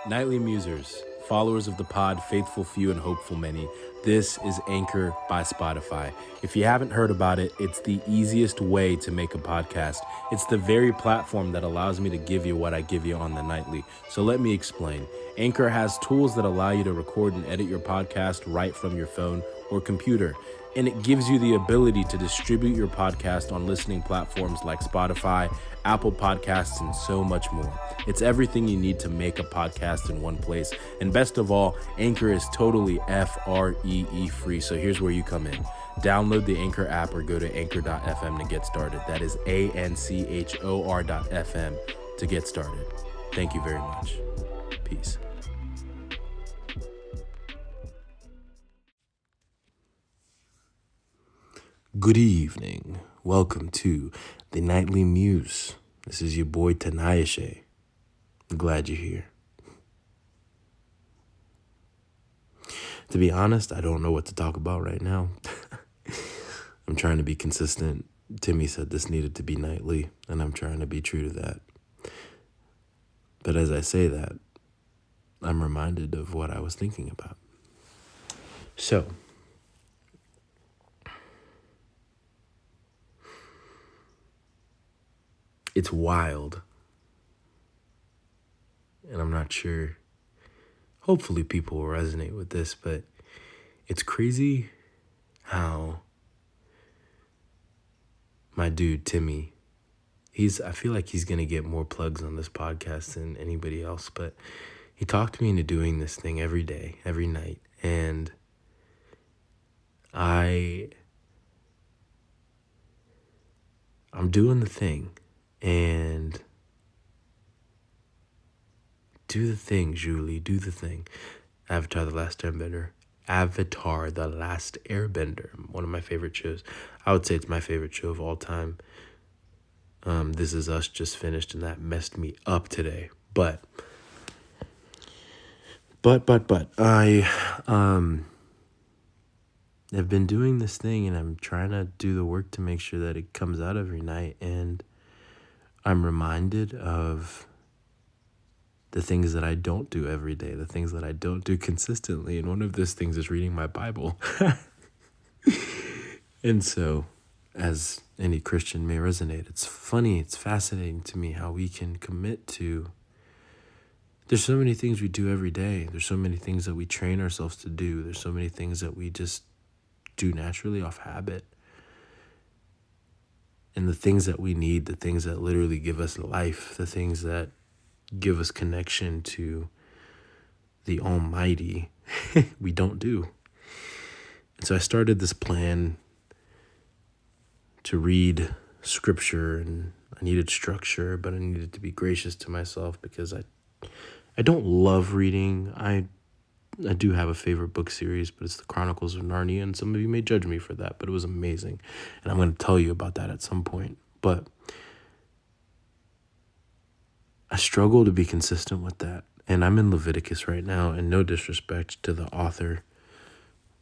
Nightly Musers, followers of the pod, faithful few and hopeful many, this is Anchor by Spotify. If you haven't heard about it, it's the easiest way to make a podcast. It's the very platform that allows me to give you what I give you on the nightly. So let me explain. Anchor has tools that allow you to record and edit your podcast right from your phone or computer. And it gives you the ability to distribute your podcast on listening platforms like Spotify, Apple Podcasts, and so much more. It's everything you need to make a podcast in one place. And best of all, Anchor is totally FREE free. So here's where you come in. Download the Anchor app or go to anchor.fm to get started. That is ANCHOR.fm to get started. Thank you very much. Peace. Good evening. Welcome to the Nightly Muse. This is your boy Tinayeshe. I'm glad you're here. To be honest, I don't know what to talk about right now. I'm trying to be consistent. Timmy said this needed to be nightly, and I'm trying to be true to that. But as I say that, I'm reminded of what I was thinking about. So, it's wild, and I'm not sure. Hopefully people will resonate with this, but it's crazy how my dude, Timmy, I feel like he's going to get more plugs on this podcast than anybody else, but he talked me into doing this thing every day, every night, and I'm doing the thing. And do the thing, Julie, do the thing. Avatar: The Last Airbender. Avatar: The Last Airbender. One of my favorite shows. I would say it's my favorite show of all time. This Is Us just finished, and that messed me up today. But I have been doing this thing, and I'm trying to do the work to make sure that it comes out every night, and I'm reminded of the things that I don't do every day, the things that I don't do consistently. And one of those things is reading my Bible. And so, as any Christian may resonate, it's funny, it's fascinating to me how we can commit to. There's so many things we do every day. There's so many things that we train ourselves to do. There's so many things that we just do naturally off habit. And the things that we need, the things that literally give us life, the things that give us connection to the Almighty, we don't do. And so I started this plan to read scripture, and I needed structure, but I needed to be gracious to myself because I don't love reading. I do have a favorite book series, but it's the Chronicles of Narnia, and some of you may judge me for that, but it was amazing. And I'm going to tell you about that at some point. But I struggle to be consistent with that. And I'm in Leviticus right now, and no disrespect to the author,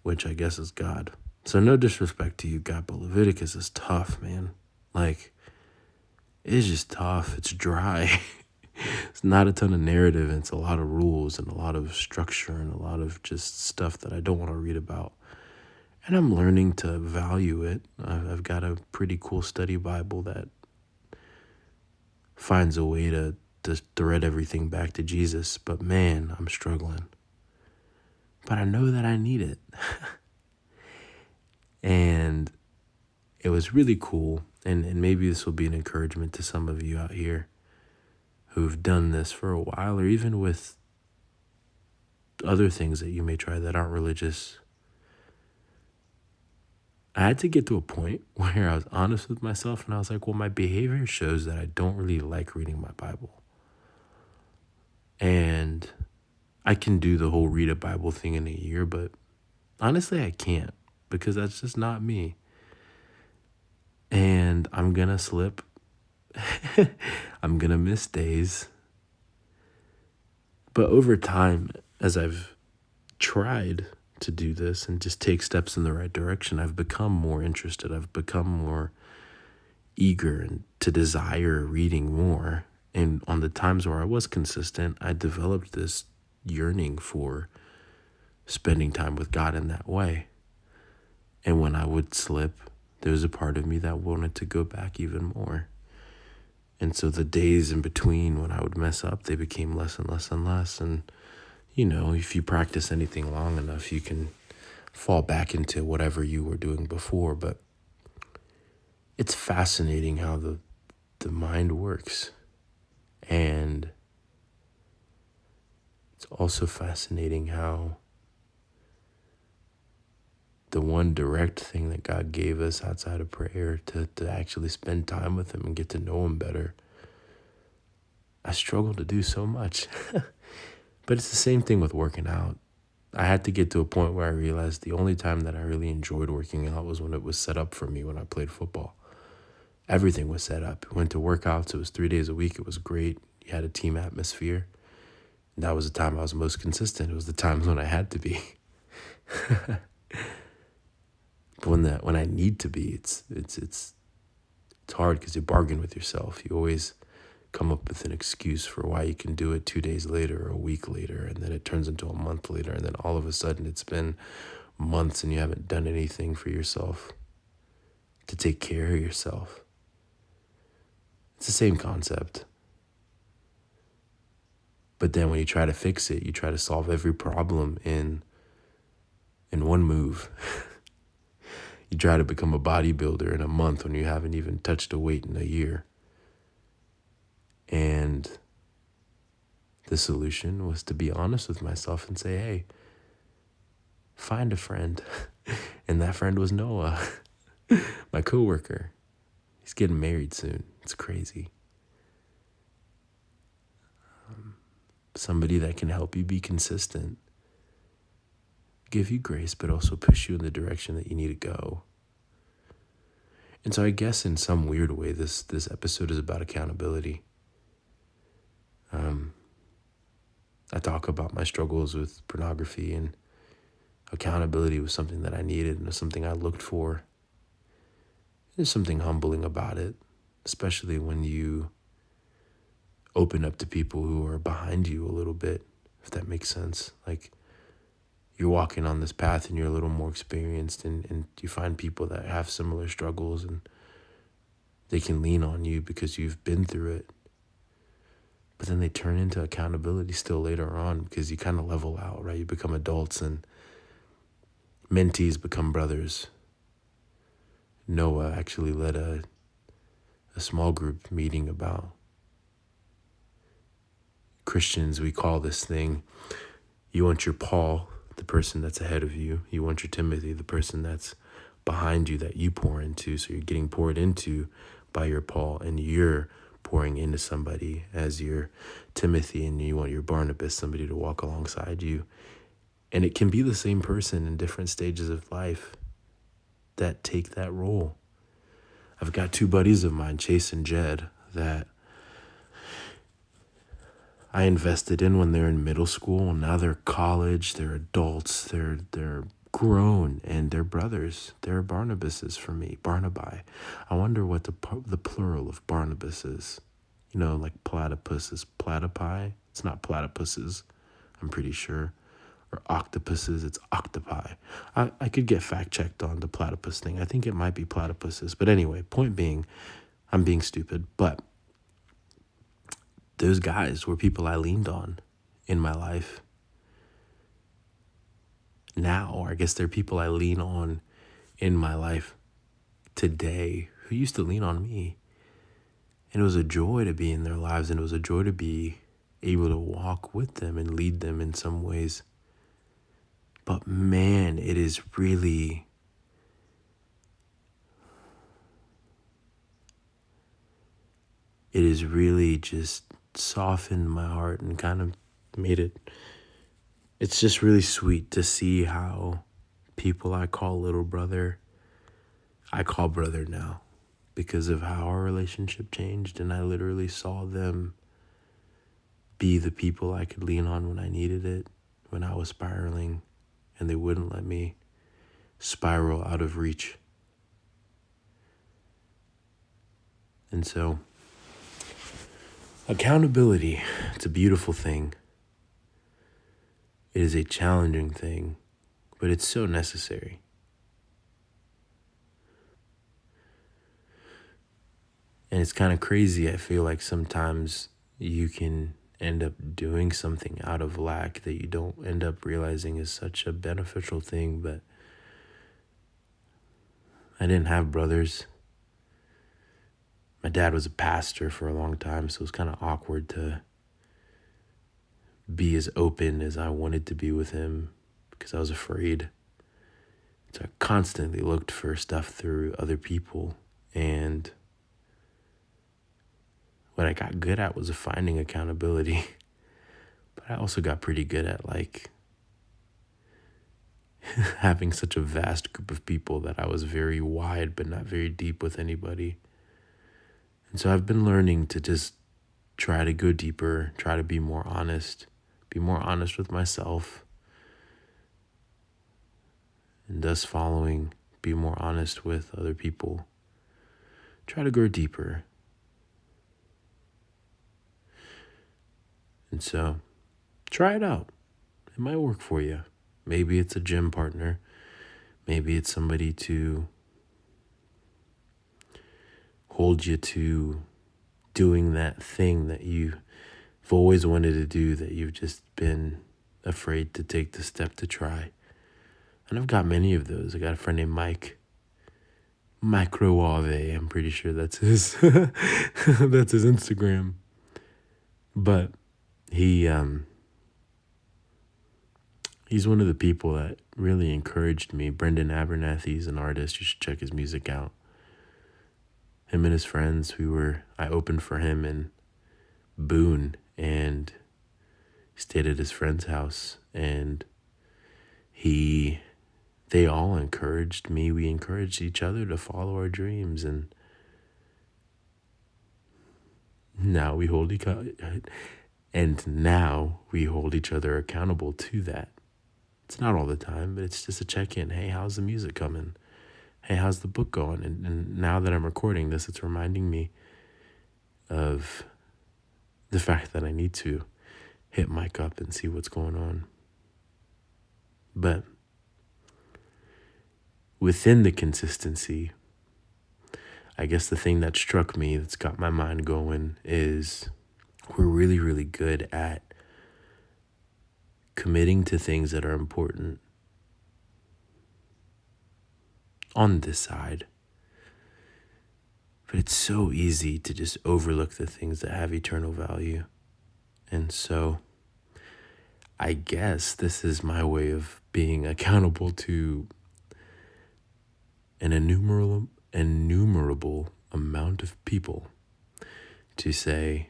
which I guess is God. So no disrespect to you, God, but Leviticus is tough, man. Like, it's just tough. It's dry. It's not a ton of narrative, and it's a lot of rules and a lot of structure and a lot of just stuff that I don't want to read about. And I'm learning to value it. I've got a pretty cool study Bible that finds a way to thread everything back to Jesus. But man, I'm struggling. But I know that I need it. And it was really cool. And maybe this will be an encouragement to some of you out here who've done this for a while, or even with other things that you may try that aren't religious. I had to get to a point where I was honest with myself, and I was like, well, my behavior shows that I don't really like reading my Bible. And I can do the whole read a Bible thing in a year, but honestly, I can't, because that's just not me. And I'm going to slip. I'm going to miss days. But over time, as I've tried to do this and just take steps in the right direction, I've become more interested. I've become more eager and to desire reading more. And on the times where I was consistent, I developed this yearning for spending time with God in that way. And when I would slip, there was a part of me that wanted to go back even more. And so the days in between when I would mess up, they became less and less and less. And, if you practice anything long enough, you can fall back into whatever you were doing before. But it's fascinating how the mind works. And it's also fascinating how the one direct thing that God gave us outside of prayer to actually spend time with him and get to know him better, I struggle to do so much. But it's the same thing with working out. I had to get to a point where I realized the only time that I really enjoyed working out was when it was set up for me when I played football. Everything was set up. Went to workouts. It was 3 days a week. It was great. You had a team atmosphere. And that was the time I was most consistent. It was the times when I had to be. But when I need to be, it's hard because you bargain with yourself. You always come up with an excuse for why you can do it 2 days later or a week later, and then it turns into a month later, and then all of a sudden it's been months and you haven't done anything for yourself to take care of yourself. It's the same concept. But then when you try to fix it, you try to solve every problem in one move. You try to become a bodybuilder in a month when you haven't even touched a weight in a year. And the solution was to be honest with myself and say, hey, find a friend. And that friend was Noah, my coworker. He's getting married soon. It's crazy. Somebody that can help you be consistent, give you grace, but also push you in the direction that you need to go. And so I guess in some weird way, this episode is about accountability. I talk about my struggles with pornography, and accountability was something that I needed and was something I looked for. There's something humbling about it, especially when you open up to people who are behind you a little bit, if that makes sense. Like, you're walking on this path and you're a little more experienced, and you find people that have similar struggles and they can lean on you because you've been through it. But then they turn into accountability still later on because you kind of level out, right? You become adults and mentees become brothers. Noah actually led a small group meeting about Christians. We call this thing, you want your Paul, the person that's ahead of you. You want your Timothy, the person that's behind you that you pour into. So you're getting poured into by your Paul, and you're pouring into somebody as your Timothy, and you want your Barnabas, somebody to walk alongside you. And it can be the same person in different stages of life that take that role. I've got 2 buddies of mine, Chase and Jed, that I invested in when they're in middle school. Now they're college, they're adults, they're grown, and they're brothers. They're Barnabases for me, Barnabi. I wonder what the plural of Barnabas is. Like platypus is platypi. It's not platypuses, I'm pretty sure. Or octopuses, it's octopi. I could get fact checked on the platypus thing. I think it might be platypuses. But anyway, point being, I'm being stupid. But those guys were people I leaned on in my life. Now, I guess they're people I lean on in my life today who used to lean on me. And it was a joy to be in their lives, and it was a joy to be able to walk with them and lead them in some ways. But man, it is really just softened my heart and kind of made it, it's just really sweet to see how people I call little brother, I call brother now because of how our relationship changed. And I literally saw them be the people I could lean on when I needed it, when I was spiraling, and they wouldn't let me spiral out of reach. And so Accountability, it's a beautiful thing. It is a challenging thing, but it's so necessary. And it's kind of crazy. I feel like sometimes you can end up doing something out of lack that you don't end up realizing is such a beneficial thing. But I didn't have brothers. My dad was a pastor for a long time, so it was kind of awkward to be as open as I wanted to be with him because I was afraid. So I constantly looked for stuff through other people, and what I got good at was finding accountability. But I also got pretty good at having such a vast group of people that I was very wide but not very deep with anybody. And so I've been learning to just try to go deeper, try to be more honest with myself, and thus following, be more honest with other people. Try to go deeper. And so, try it out. It might work for you. Maybe it's a gym partner. Maybe it's somebody to hold you to doing that thing that you've always wanted to do, that you've just been afraid to take the step to try. And I've got many of those. I got a friend named Mike. Microave, I'm pretty sure that's his that's his Instagram. But he's one of the people that really encouraged me. Brendan Abernathy's an artist. You should check his music out. Him and his friends, I opened for him in Boone and stayed at his friend's house, and they all encouraged me. We encouraged each other to follow our dreams, and now we hold each other accountable to that. It's not all the time, but it's just a check-in. Hey, how's the music coming? Hey, how's the book going? And now that I'm recording this, it's reminding me of the fact that I need to hit Mike up and see what's going on. But within the consistency, I guess the thing that struck me, that's got my mind going, is we're really, really good at committing to things that are important on this side. But it's so easy to just overlook the things that have eternal value. And so I guess this is my way of being accountable to an innumerable amount of people, to say,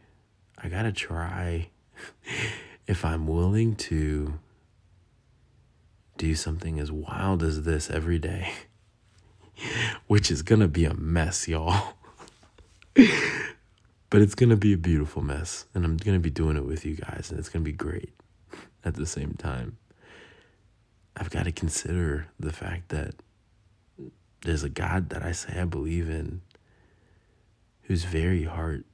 I gotta try. If I'm willing to do something as wild as this every day, which is gonna be a mess, y'all. But it's gonna be a beautiful mess, and I'm gonna be doing it with you guys, and it's gonna be great. At the same time, I've got to consider the fact that there's a God that I say I believe in, whose very heart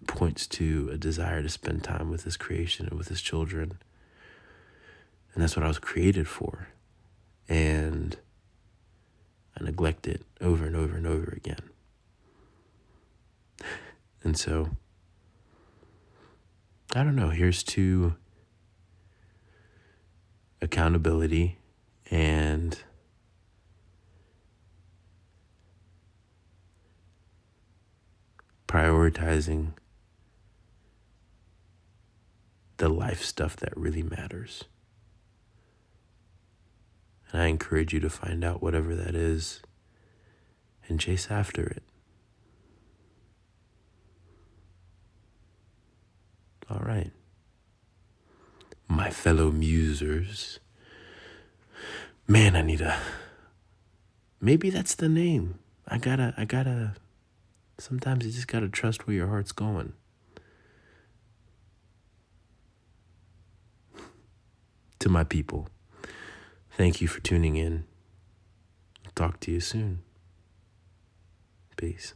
points to a desire to spend time with his creation and with his children. And that's what I was created for. And I neglect it over and over and over again. And so, I don't know, here's to accountability and prioritizing the life stuff that really matters. And I encourage you to find out whatever that is and chase after it. All right. My fellow musers. Man, maybe that's the name. I gotta, sometimes you just gotta trust where your heart's going. To my people, thank you for tuning in. I'll talk to you soon. Peace.